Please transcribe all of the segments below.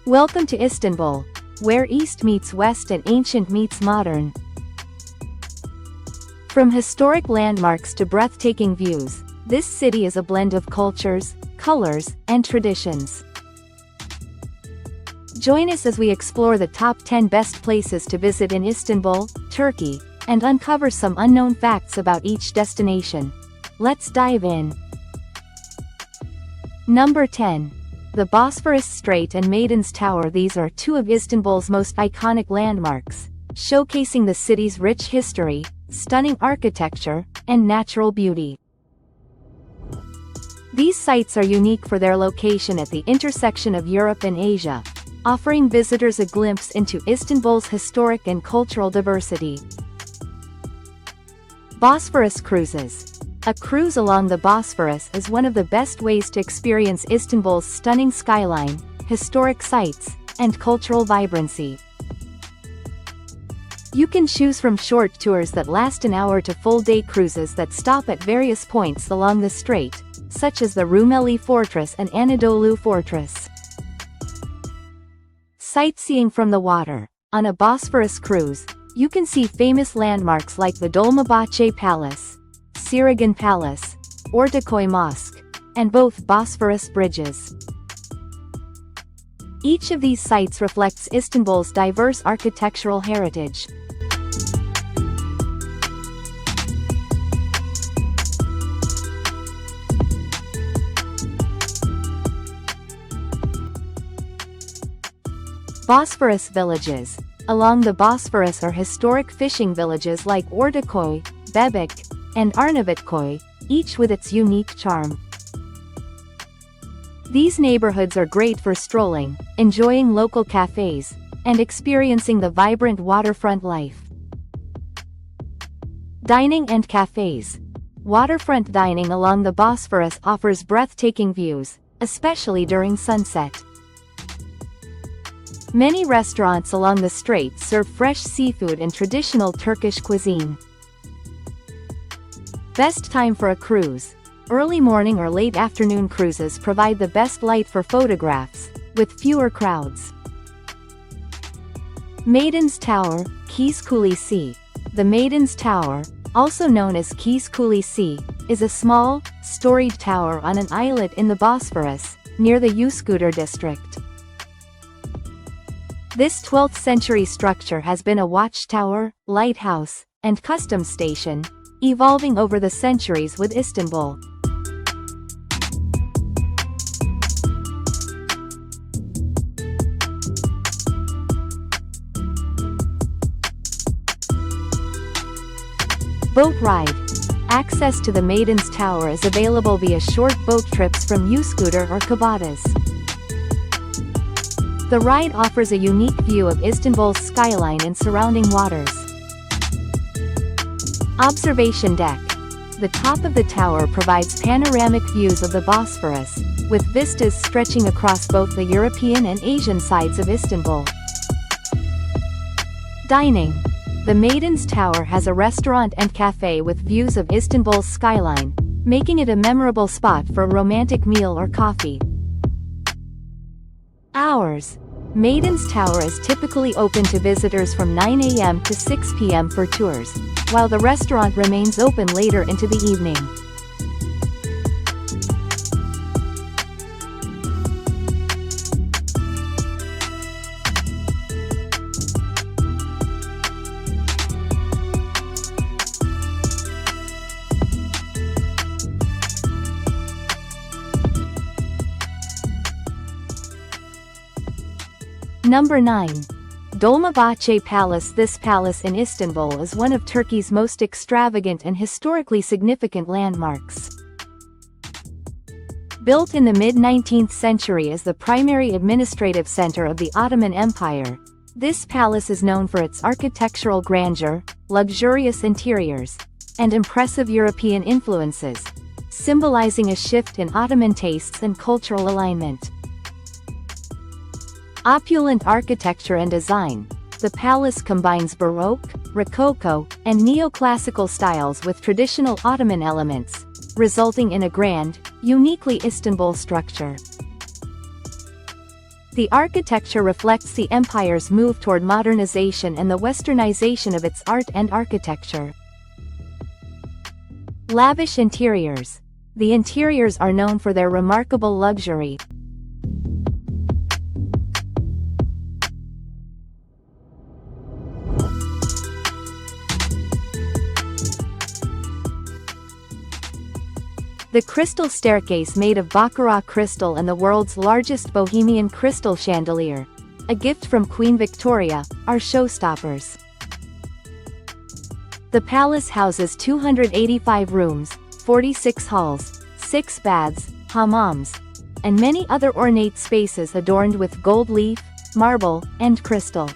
Welcome to Istanbul, where East meets West and ancient meets modern. From historic landmarks to breathtaking views, this city is a blend of cultures, colors, and traditions. Join us as we explore the top 10 best places to visit in Istanbul, Turkey, and uncover some unknown facts about each destination. Let's dive in. Number 10. The Bosphorus Strait and Maiden's Tower. These are two of Istanbul's most iconic landmarks, showcasing the city's rich history, stunning architecture, and natural beauty. These sites are unique for their location at the intersection of Europe and Asia, offering visitors a glimpse into Istanbul's historic and cultural diversity. Bosphorus Cruises. A cruise along the Bosphorus is one of the best ways to experience Istanbul's stunning skyline, historic sites, and cultural vibrancy. You can choose from short tours that last an hour to full-day cruises that stop at various points along the strait, such as the Rumeli Fortress and Anadolu Fortress. Sightseeing from the water. On a Bosphorus cruise, you can see famous landmarks like the Dolmabahçe Palace, Sarnıcı Palace, Ortaköy Mosque, and both Bosphorus bridges. Each of these sites reflects Istanbul's diverse architectural heritage. Bosphorus Villages. Along the Bosphorus are historic fishing villages like Ortaköy, Bebek, and Arnavutköy, each with its unique charm. These neighborhoods are great for strolling, enjoying local cafes, and experiencing the vibrant waterfront life. Dining and cafes. Waterfront dining along the Bosphorus offers breathtaking views, especially during sunset. Many restaurants along the strait serve fresh seafood and traditional Turkish cuisine. Best time for a cruise. Early morning or late afternoon cruises provide the best light for photographs, with fewer crowds. Maiden's Tower, Keys Kulesi. The Maiden's Tower, also known as Keys Kulesi, is a small, storied tower on an islet in the Bosphorus, near the Üsküdar district. This 12th century structure has been a watchtower, lighthouse, and customs station, evolving over the centuries with Istanbul. Boat ride. Access to the Maiden's Tower is available via short boat trips from Üsküdar or Kabataş. The ride offers a unique view of Istanbul's skyline and surrounding waters. Observation deck. The top of the tower provides panoramic views of the Bosphorus, with vistas stretching across both the European and Asian sides of Istanbul. Dining. The Maiden's Tower has a restaurant and cafe with views of Istanbul's skyline, making it a memorable spot for a romantic meal or coffee. Hours. Maiden's Tower is typically open to visitors from 9 a.m. to 6 p.m. for tours, while the restaurant remains open later into the evening. Number 9. Dolmabahçe Palace. This palace in Istanbul is one of Turkey's most extravagant and historically significant landmarks. Built in the mid-19th century as the primary administrative center of the Ottoman Empire, this palace is known for its architectural grandeur, luxurious interiors, and impressive European influences, symbolizing a shift in Ottoman tastes and cultural alignment. Opulent architecture and design. The palace combines Baroque, Rococo, and neoclassical styles with traditional Ottoman elements, resulting in a grand, uniquely Istanbul structure. The architecture reflects the empire's move toward modernization and the westernization of its art and architecture. Lavish interiors. The interiors are known for their remarkable luxury. The crystal staircase made of baccarat crystal and the world's largest Bohemian crystal chandelier, a gift from Queen Victoria, are showstoppers. The palace houses 285 rooms, 46 halls, 6 baths, hammams, and many other ornate spaces adorned with gold leaf, marble, and crystal.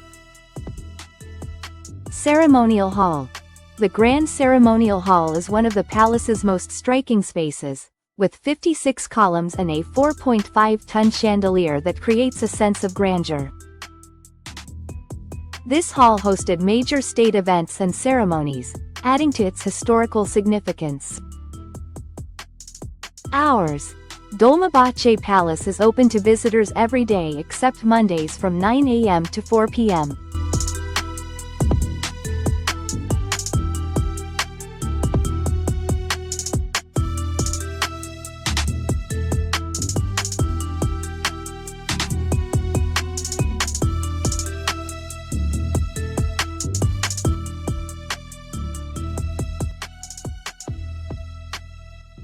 Ceremonial Hall. The Grand Ceremonial Hall is one of the palace's most striking spaces, with 56 columns and a 4.5-ton chandelier that creates a sense of grandeur. This hall hosted major state events and ceremonies, adding to its historical significance. Hours. Dolmabahçe Palace is open to visitors every day except Mondays from 9 a.m. to 4 p.m.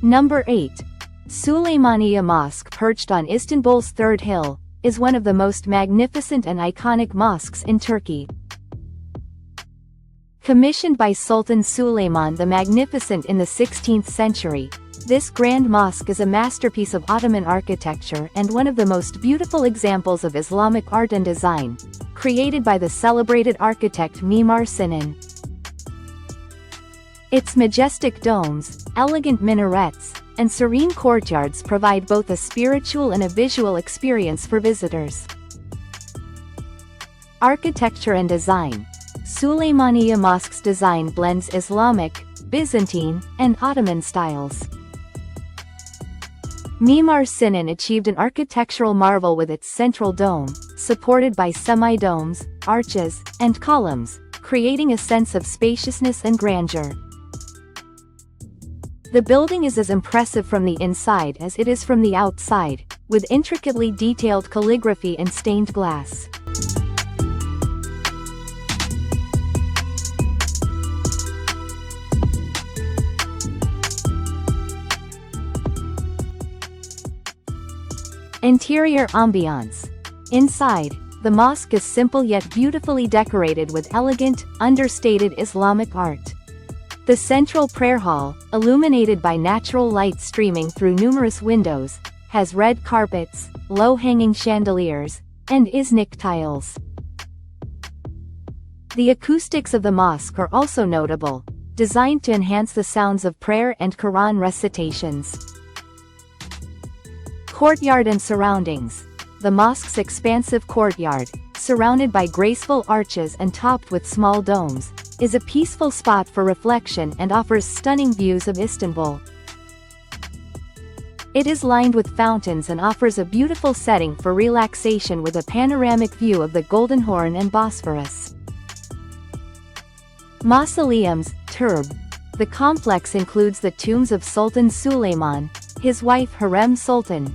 Number 8. Suleymaniye Mosque, perched on Istanbul's third hill, is one of the most magnificent and iconic mosques in Turkey. Commissioned by Sultan Suleiman the Magnificent in the 16th century, this grand mosque is a masterpiece of Ottoman architecture and one of the most beautiful examples of Islamic art and design, created by the celebrated architect Mimar Sinan. Its majestic domes, elegant minarets, and serene courtyards provide both a spiritual and a visual experience for visitors. Architecture and design. Suleymaniye Mosque's design blends Islamic, Byzantine, and Ottoman styles. Mimar Sinan achieved an architectural marvel with its central dome, supported by semi-domes, arches, and columns, creating a sense of spaciousness and grandeur. The building is as impressive from the inside as it is from the outside, with intricately detailed calligraphy and stained glass. Interior ambiance. Inside, the mosque is simple yet beautifully decorated with elegant, understated Islamic art. The central prayer hall, illuminated by natural light streaming through numerous windows, has red carpets, low-hanging chandeliers, and Iznik tiles. The acoustics of the mosque are also notable, designed to enhance the sounds of prayer and Quran recitations. Courtyard and surroundings. The mosque's expansive courtyard, surrounded by graceful arches and topped with small domes, is a peaceful spot for reflection and offers stunning views of Istanbul. It is lined with fountains and offers a beautiful setting for relaxation with a panoramic view of the Golden Horn and Bosphorus. Mausoleums, Turb. The complex includes the tombs of Sultan Suleiman, his wife Harem Sultan,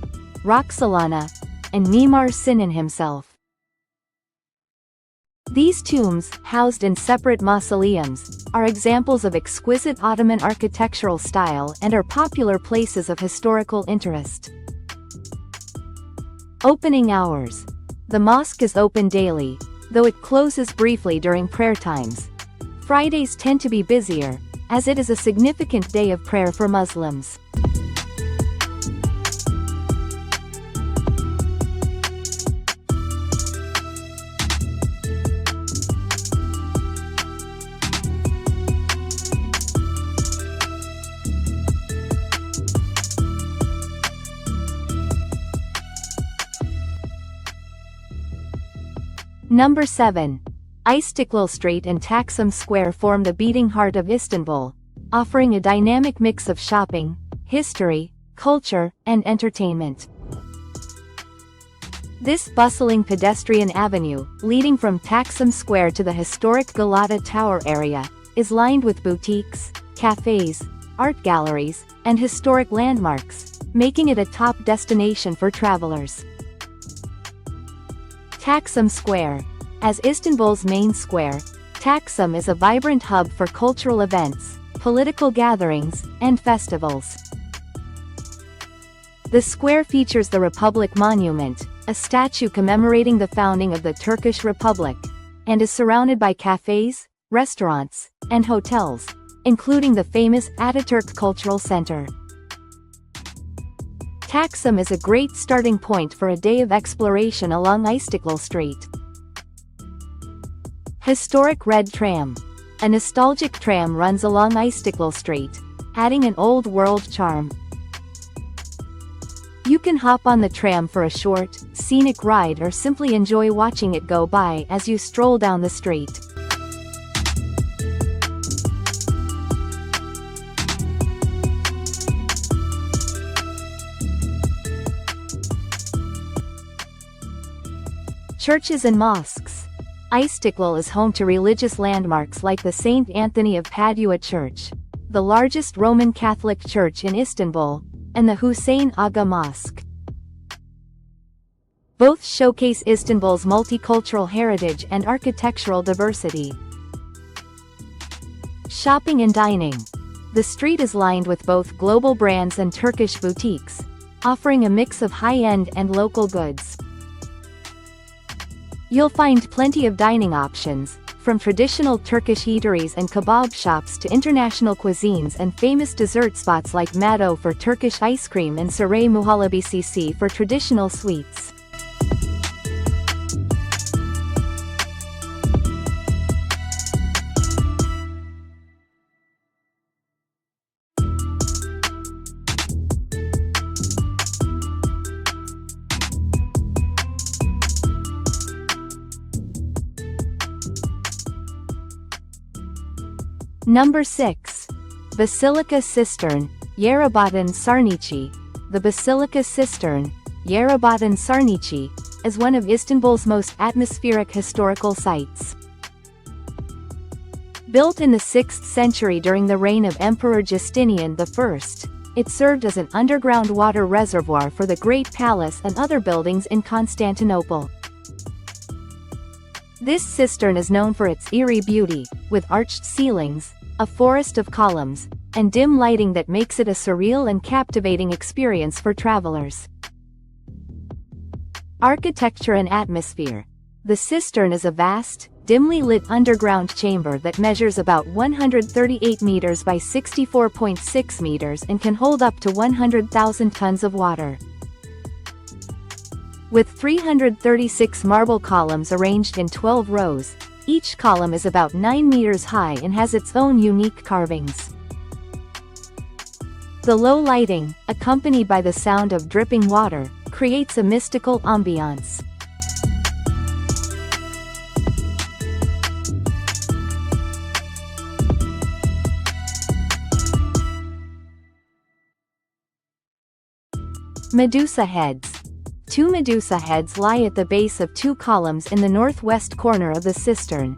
Roxolana, and Mimar Sinan himself. These tombs, housed in separate mausoleums, are examples of exquisite Ottoman architectural style and are popular places of historical interest. Opening hours. The mosque is open daily, though it closes briefly during prayer times. Fridays tend to be busier, as it is a significant day of prayer for Muslims. Number 7. Istiklal Strait and Taksim Square form the beating heart of Istanbul, offering a dynamic mix of shopping, history, culture, and entertainment. This bustling pedestrian avenue, leading from Taksim Square to the historic Galata Tower area, is lined with boutiques, cafes, art galleries, and historic landmarks, making it a top destination for travelers. Taksim Square. As Istanbul's main square, Taksim is a vibrant hub for cultural events, political gatherings, and festivals. The square features the Republic Monument, a statue commemorating the founding of the Turkish Republic, and is surrounded by cafes, restaurants, and hotels, including the famous Ataturk Cultural Center. Taksim is a great starting point for a day of exploration along Istiklal Street. Historic Red Tram. A nostalgic tram runs along Istiklal Street, adding an old-world charm. You can hop on the tram for a short, scenic ride or simply enjoy watching it go by as you stroll down the street. Churches and mosques. Istiklal is home to religious landmarks like the St. Anthony of Padua Church, the largest Roman Catholic church in Istanbul, and the Huseyin Aga Mosque. Both showcase Istanbul's multicultural heritage and architectural diversity. Shopping and dining. The street is lined with both global brands and Turkish boutiques, offering a mix of high-end and local goods. You'll find plenty of dining options, from traditional Turkish eateries and kebab shops to international cuisines and famous dessert spots like Mado for Turkish ice cream and Saray Muhallebisi for traditional sweets. Number 6. Basilica Cistern, Yerebatan Sarnıcı. The Basilica Cistern, Yerebatan Sarnıcı, is one of Istanbul's most atmospheric historical sites. Built in the 6th century during the reign of Emperor Justinian I, it served as an underground water reservoir for the Great Palace and other buildings in Constantinople. This cistern is known for its eerie beauty, with arched ceilings, a forest of columns, and dim lighting that makes it a surreal and captivating experience for travelers. Architecture and atmosphere. The cistern is a vast, dimly lit underground chamber that measures about 138 meters by 64.6 meters and can hold up to 100,000 tons of water. With 336 marble columns arranged in 12 rows, each column is about 9 meters high and has its own unique carvings. The low lighting, accompanied by the sound of dripping water, creates a mystical ambiance. Medusa heads. 2 medusa heads lie at the base of 2 columns in the northwest corner of the cistern.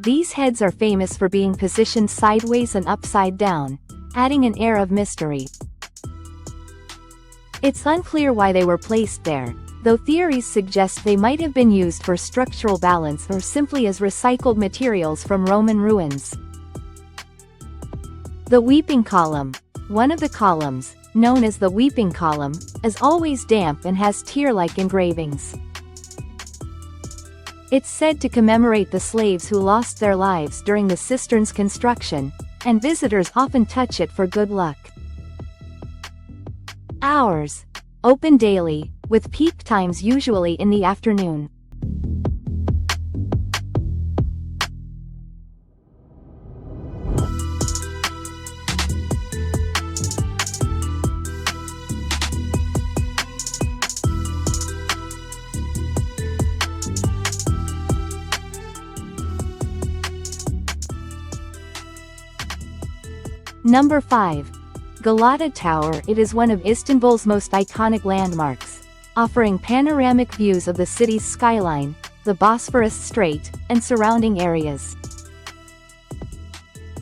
These heads are famous for being positioned sideways and upside down, adding an air of mystery. It's unclear why they were placed there, though theories suggest they might have been used for structural balance or simply as recycled materials from Roman ruins. The Weeping Column. One of the columns, known as the Weeping Column, is always damp and has tear-like engravings. It's said to commemorate the slaves who lost their lives during the cistern's construction, and visitors often touch it for good luck. Hours. Open daily, with peak times usually in the afternoon. Number 5. Galata Tower. It is one of Istanbul's most iconic landmarks, offering panoramic views of the city's skyline, the Bosphorus Strait, and surrounding areas.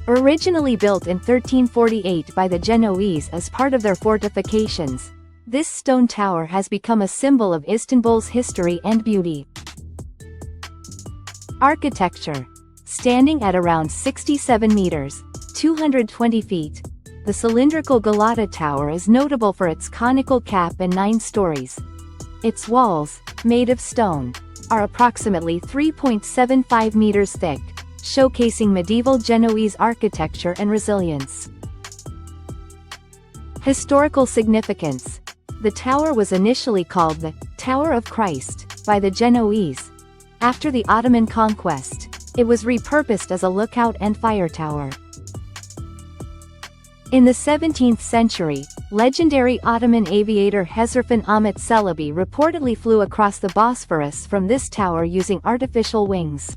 Originally built in 1348 by the Genoese as part of their fortifications, this stone tower has become a symbol of Istanbul's history and beauty. Architecture. Standing at around 67 meters, 220 feet, the cylindrical Galata Tower is notable for its conical cap and 9 stories. Its walls, made of stone, are approximately 3.75 meters thick, showcasing medieval Genoese architecture and resilience. Historical significance. The tower was initially called the Tower of Christ by the Genoese. After the Ottoman conquest, it was repurposed as a lookout and fire tower. In the 17th century, legendary Ottoman aviator Hezarfen Ahmet Çelebi reportedly flew across the Bosphorus from this tower using artificial wings.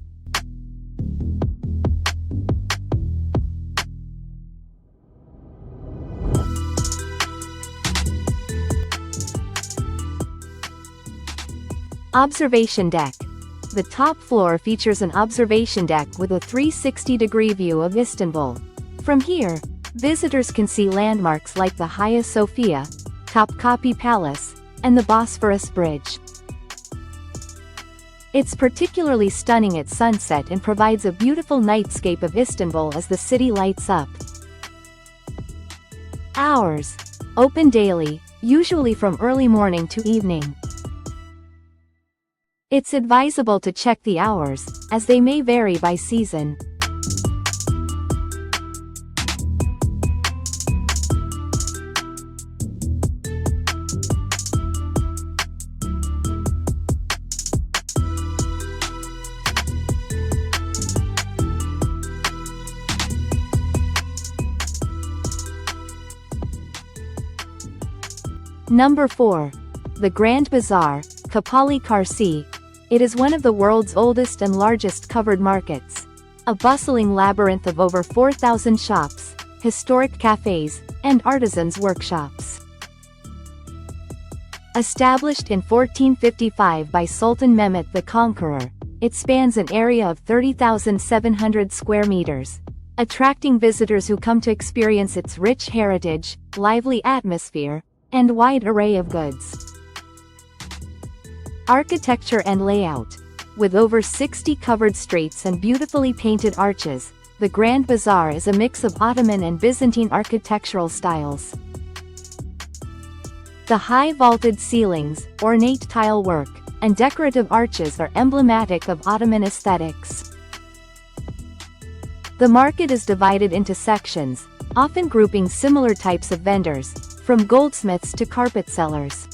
Observation deck. The top floor features an observation deck with a 360-degree view of Istanbul. From here, visitors can see landmarks like the Hagia Sophia, Topkapi Palace, and the Bosphorus Bridge. It's particularly stunning at sunset and provides a beautiful nightscape of Istanbul as the city lights up. Hours. Open daily, usually from early morning to evening. It's advisable to check the hours, as they may vary by season. Number 4. The Grand Bazaar, Kapalıçarşı. It is one of the world's oldest and largest covered markets. A bustling labyrinth of over 4,000 shops, historic cafes, and artisans' workshops. Established in 1455 by Sultan Mehmed the Conqueror, it spans an area of 30,700 square meters, attracting visitors who come to experience its rich heritage, lively atmosphere, and wide array of goods. Architecture and layout. With over 60 covered streets and beautifully painted arches, the Grand Bazaar is a mix of Ottoman and Byzantine architectural styles. The high vaulted ceilings, ornate tile work, and decorative arches are emblematic of Ottoman aesthetics. The market is divided into sections, often grouping similar types of vendors, from goldsmiths to carpet sellers.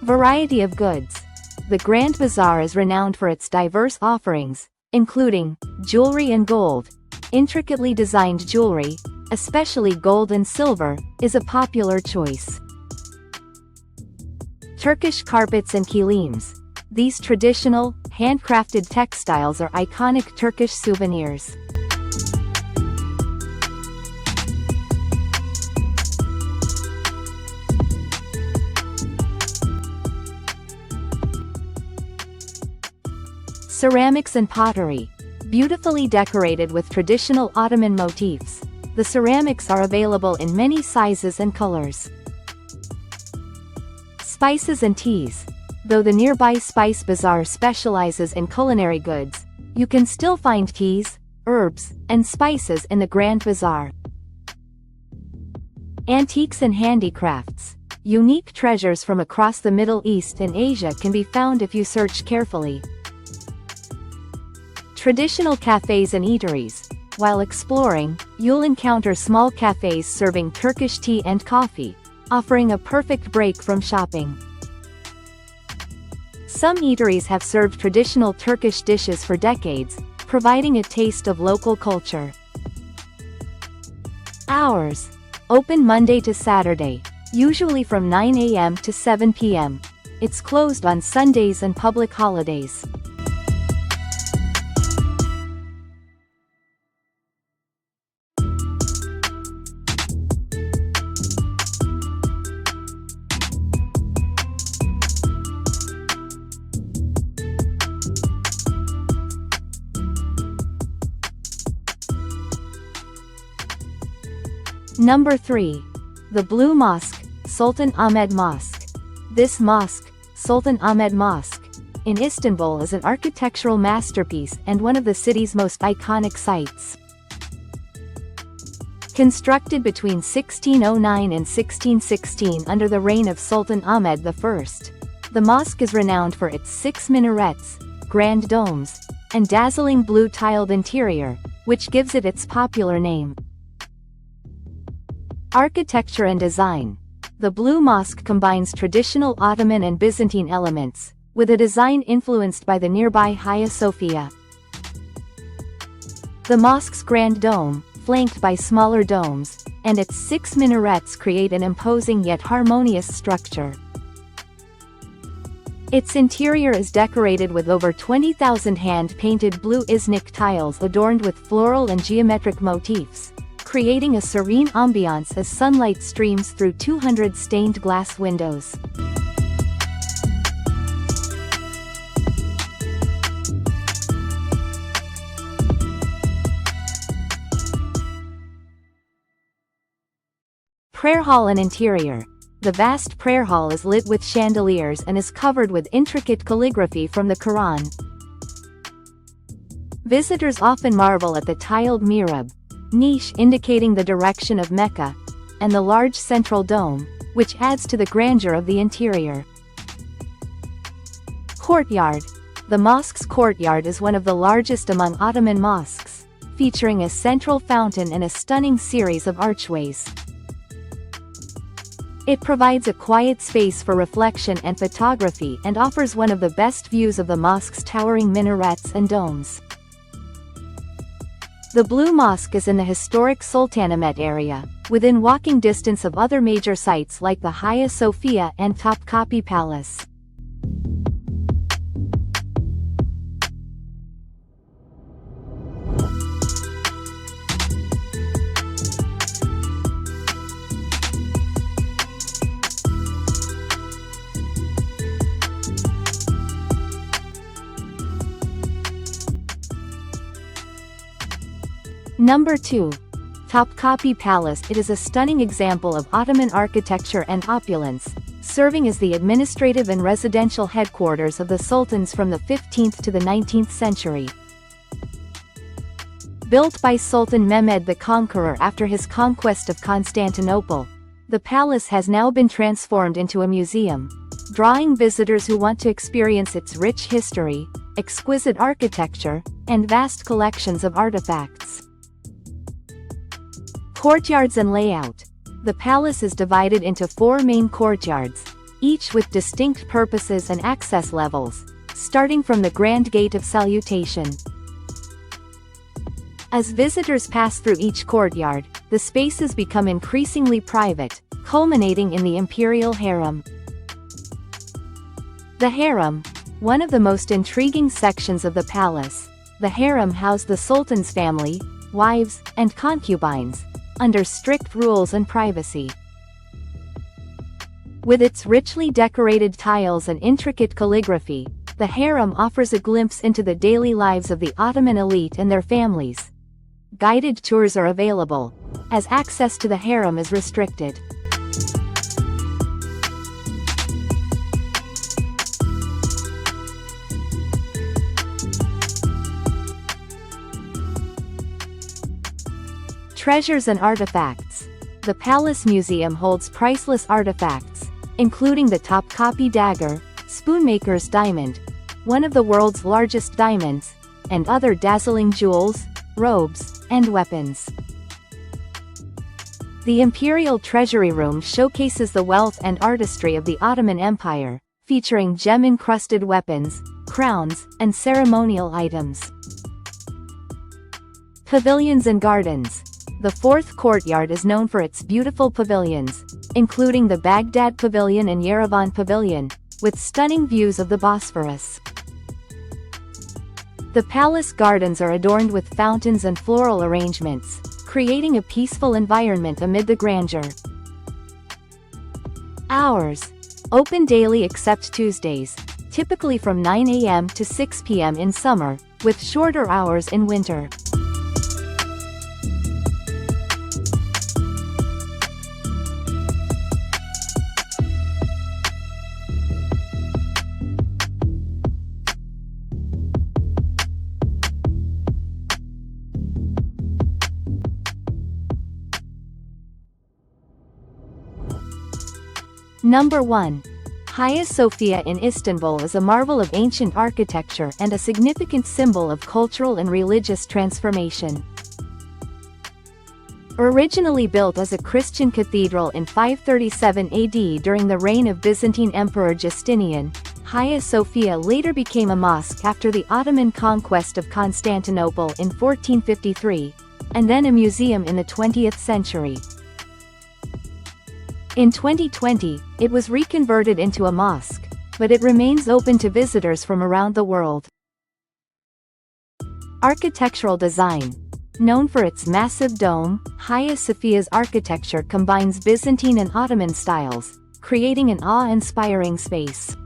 Variety of goods. The Grand Bazaar is renowned for its diverse offerings, including jewelry and gold. Intricately designed jewelry, especially gold and silver, is a popular choice. Turkish carpets and kilims. These traditional, handcrafted textiles are iconic Turkish souvenirs. Ceramics and pottery. Beautifully decorated with traditional Ottoman motifs, the ceramics are available in many sizes and colors. Spices and teas. Though the nearby Spice Bazaar specializes in culinary goods, you can still find teas, herbs, and spices in the Grand Bazaar. Antiques and handicrafts. Unique treasures from across the Middle East and Asia can be found if you search carefully. Traditional cafes and eateries. While exploring, you'll encounter small cafes serving Turkish tea and coffee, offering a perfect break from shopping. Some eateries have served traditional Turkish dishes for decades, providing a taste of local culture. Hours. Open Monday to Saturday, usually from 9 a.m. to 7 p.m. It's closed on Sundays and public holidays. Number 3. The Blue Mosque, Sultan Ahmed Mosque. This mosque, Sultan Ahmed Mosque, in Istanbul is an architectural masterpiece and one of the city's most iconic sites. Constructed between 1609 and 1616 under the reign of Sultan Ahmed I, the mosque is renowned for its 6 minarets, grand domes, and dazzling blue-tiled interior, which gives it its popular name. Architecture and design. The Blue Mosque combines traditional Ottoman and Byzantine elements, with a design influenced by the nearby Hagia Sophia. The mosque's grand dome, flanked by smaller domes, and its 6 minarets create an imposing yet harmonious structure. Its interior is decorated with over 20,000 hand-painted blue Iznik tiles adorned with floral and geometric motifs, creating a serene ambiance as sunlight streams through 200 stained glass windows. Prayer hall and interior. The vast prayer hall is lit with chandeliers and is covered with intricate calligraphy from the Quran. Visitors often marvel at the tiled mihrab, niche indicating the direction of Mecca, and the large central dome, which adds to the grandeur of the interior. Courtyard. The mosque's courtyard is one of the largest among Ottoman mosques, featuring a central fountain and a stunning series of archways. It provides a quiet space for reflection and photography and offers one of the best views of the mosque's towering minarets and domes. The Blue Mosque is in the historic Sultanahmet area, within walking distance of other major sites like the Hagia Sophia and Topkapi Palace. Number 2. Topkapi Palace. It is a stunning example of Ottoman architecture and opulence, serving as the administrative and residential headquarters of the sultans from the 15th to the 19th century. Built by Sultan Mehmed the Conqueror after his conquest of Constantinople, the palace has now been transformed into a museum, drawing visitors who want to experience its rich history, exquisite architecture, and vast collections of artifacts. Courtyards and layout. The palace is divided into 4 main courtyards, each with distinct purposes and access levels, starting from the Grand Gate of Salutation. As visitors pass through each courtyard, the spaces become increasingly private, culminating in the imperial harem. The harem, one of the most intriguing sections of the palace. The harem housed the sultan's family, wives, and concubines, under strict rules and privacy. With its richly decorated tiles and intricate calligraphy, the harem offers a glimpse into the daily lives of the Ottoman elite and their families. Guided tours are available, as access to the harem is restricted. Treasures and artifacts. The Palace Museum holds priceless artifacts, including the Topkapi dagger, Spoonmaker's diamond, one of the world's largest diamonds, and other dazzling jewels, robes, and weapons. The Imperial Treasury Room showcases the wealth and artistry of the Ottoman Empire, featuring gem-encrusted weapons, crowns, and ceremonial items. Pavilions and gardens. The 4th courtyard is known for its beautiful pavilions, including the Baghdad Pavilion and Yerevan Pavilion, with stunning views of the Bosphorus. The palace gardens are adorned with fountains and floral arrangements, creating a peaceful environment amid the grandeur. Hours. Open daily except Tuesdays, typically from 9 a.m. to 6 p.m. in summer, with shorter hours in winter. Number 1. Hagia Sophia in Istanbul is a marvel of ancient architecture and a significant symbol of cultural and religious transformation. Originally built as a Christian cathedral in 537 AD during the reign of Byzantine Emperor Justinian, Hagia Sophia later became a mosque after the Ottoman conquest of Constantinople in 1453, and then a museum in the 20th century. In 2020, it was reconverted into a mosque, but it remains open to visitors from around the world. Architectural design. Known for its massive dome, Hagia Sophia's architecture combines Byzantine and Ottoman styles, creating an awe-inspiring space.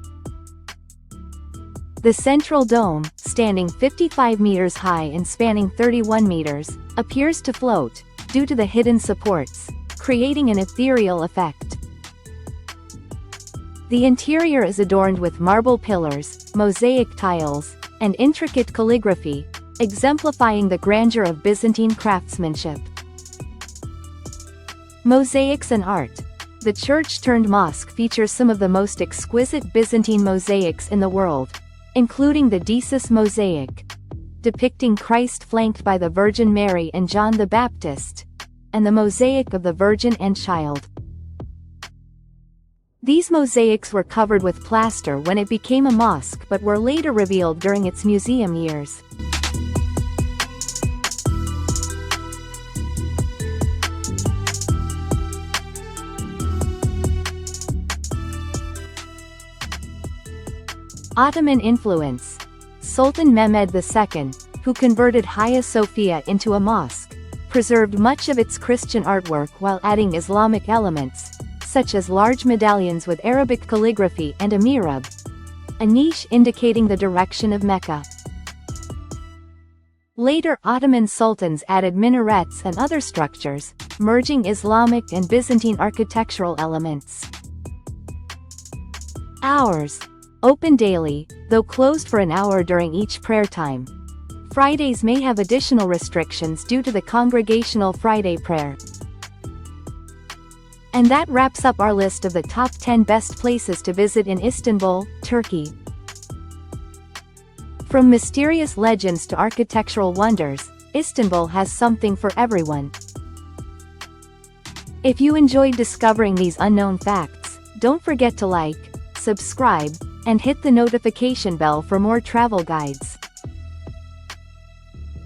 The central dome, standing 55 meters high and spanning 31 meters, appears to float, due to the hidden supports, creating an ethereal effect. The interior is adorned with marble pillars, mosaic tiles, and intricate calligraphy, exemplifying the grandeur of Byzantine craftsmanship. Mosaics and art. The church-turned-mosque features some of the most exquisite Byzantine mosaics in the world, including the Desus mosaic, depicting Christ flanked by the Virgin Mary and John the Baptist, and the mosaic of the Virgin and Child. These mosaics were covered with plaster when it became a mosque but were later revealed during its museum years. Ottoman influence. Sultan Mehmed II, who converted Hagia Sophia into a mosque, preserved much of its Christian artwork while adding Islamic elements, such as large medallions with Arabic calligraphy and a mihrab, a niche indicating the direction of Mecca. Later Ottoman sultans added minarets and other structures, merging Islamic and Byzantine architectural elements. Hours. Open daily, though closed for an hour during each prayer time. Fridays may have additional restrictions due to the Congregational Friday prayer. And that wraps up our list of the top 10 best places to visit in Istanbul, Turkey. From mysterious legends to architectural wonders, Istanbul has something for everyone. If you enjoyed discovering these unknown facts, don't forget to like, subscribe, and hit the notification bell for more travel guides.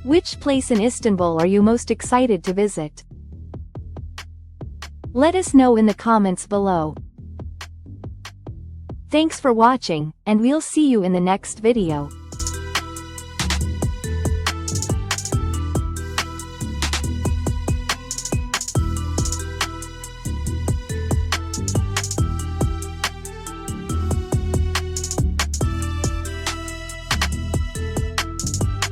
Which place in Istanbul are you most excited to visit? Let us know in the comments below. Thanks for watching, and we'll see you in the next video.